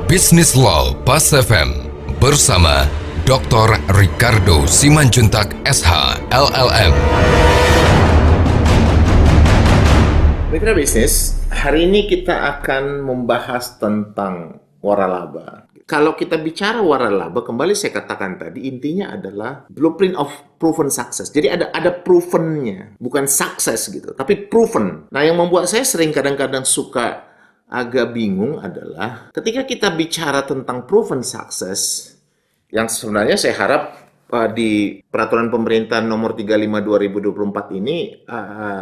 Bisnis Law Pas FM bersama Dr. Ricardo Simanjuntak SH LLM. Mitra bisnis, hari ini kita akan membahas tentang waralaba. Kalau kita bicara waralaba, kembali saya katakan tadi, intinya adalah blueprint of proven success. Jadi ada provennya, bukan sukses gitu, tapi proven. Nah, yang membuat saya sering kadang-kadang suka agak bingung adalah ketika kita bicara tentang proven success, yang sebenarnya saya harap di peraturan pemerintah nomor 35 2024 ini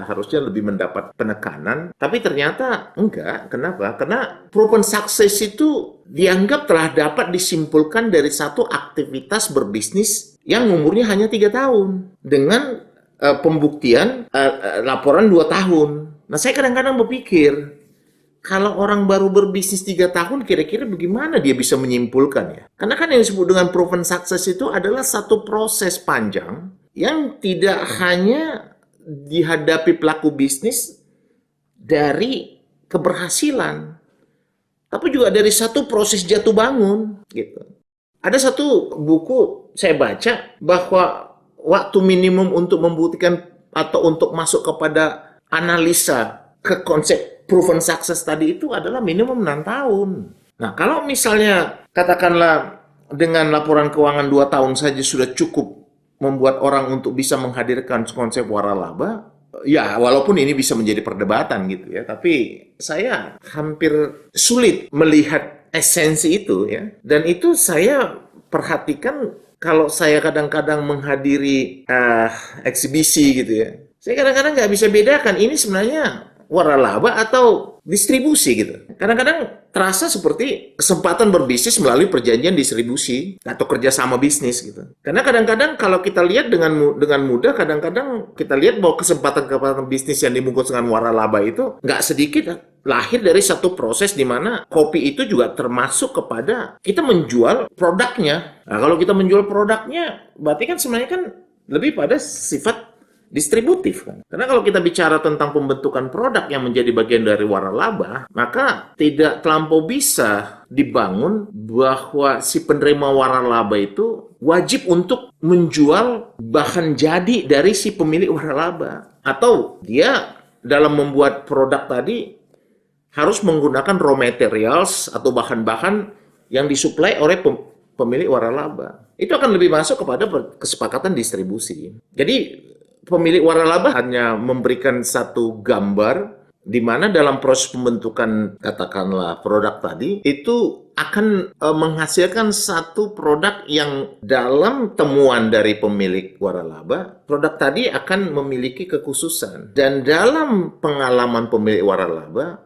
harusnya lebih mendapat penekanan, tapi ternyata enggak. Kenapa? Karena proven success itu dianggap telah dapat disimpulkan dari satu aktivitas berbisnis yang umurnya hanya 3 tahun dengan pembuktian laporan 2 tahun. Nah, saya kadang-kadang berpikir, kalau orang baru berbisnis 3 tahun, kira-kira bagaimana dia bisa menyimpulkan ya? Karena kan yang disebut dengan proven success itu adalah satu proses panjang yang tidak hanya dihadapi pelaku bisnis dari keberhasilan, tapi juga dari satu proses jatuh bangun gitu. Ada satu buku saya baca bahwa waktu minimum untuk membuktikan atau untuk masuk kepada analisa ke konsep proven success tadi itu adalah minimum 6 tahun. Nah, kalau misalnya katakanlah dengan laporan keuangan 2 tahun saja sudah cukup membuat orang untuk bisa menghadirkan konsep waralaba, ya walaupun ini bisa menjadi perdebatan gitu ya, tapi saya hampir sulit melihat esensi itu ya. Dan itu saya perhatikan kalau saya kadang-kadang menghadiri eksibisi gitu ya. Saya kadang-kadang nggak bisa bedakan ini sebenarnya waralaba atau distribusi gitu. Kadang-kadang terasa seperti kesempatan berbisnis melalui perjanjian distribusi atau kerjasama bisnis gitu. Karena kadang-kadang kalau kita lihat dengan mudah, kadang-kadang kita lihat bahwa kesempatan bisnis yang dibungkus dengan waralaba itu nggak sedikit lahir dari satu proses di mana kopi itu juga termasuk kepada kita menjual produknya. Nah, kalau kita menjual produknya, berarti kan sebenarnya kan lebih pada sifat distributif kan. Karena kalau kita bicara tentang pembentukan produk yang menjadi bagian dari waralaba, maka tidak terlampau bisa dibangun bahwa si penerima waralaba itu wajib untuk menjual bahan jadi dari si pemilik waralaba. Atau dia dalam membuat produk tadi harus menggunakan raw materials atau bahan-bahan yang disuplai oleh pemilik waralaba. Itu akan lebih masuk kepada kesepakatan distribusi. Jadi pemilik waralaba hanya memberikan satu gambar di mana dalam proses pembentukan katakanlah produk tadi itu akan menghasilkan satu produk yang dalam temuan dari pemilik waralaba, produk tadi akan memiliki kekhususan. Dan dalam pengalaman pemilik waralaba,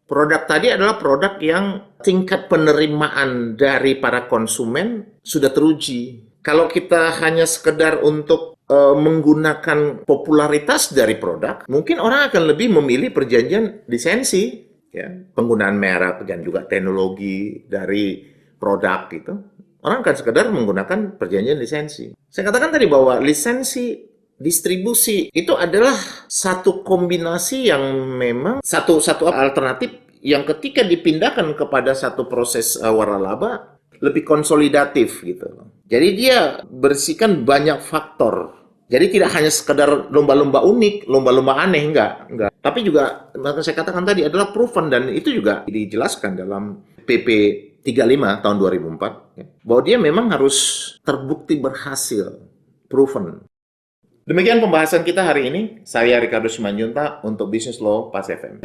produk tadi adalah produk yang tingkat penerimaan dari para konsumen sudah teruji. Kalau kita hanya sekedar untuk menggunakan popularitas dari produk, mungkin orang akan lebih memilih perjanjian lisensi, ya, penggunaan merek dan juga teknologi dari produk gitu. Orang akan sekedar menggunakan perjanjian lisensi. Saya katakan tadi bahwa lisensi distribusi itu adalah satu kombinasi yang memang satu alternatif yang ketika dipindahkan kepada satu proses waralaba lebih konsolidatif gitu. Jadi dia bersihkan banyak faktor. Jadi tidak hanya sekedar lomba-lomba unik, lomba-lomba aneh, enggak. Tapi juga, maka saya katakan tadi, adalah proven, dan itu juga dijelaskan dalam PP 35 tahun 2004, ya, bahwa dia memang harus terbukti berhasil, proven. Demikian pembahasan kita hari ini. Saya Ricardo Simanjuntak untuk Bisnis Law Pas FM.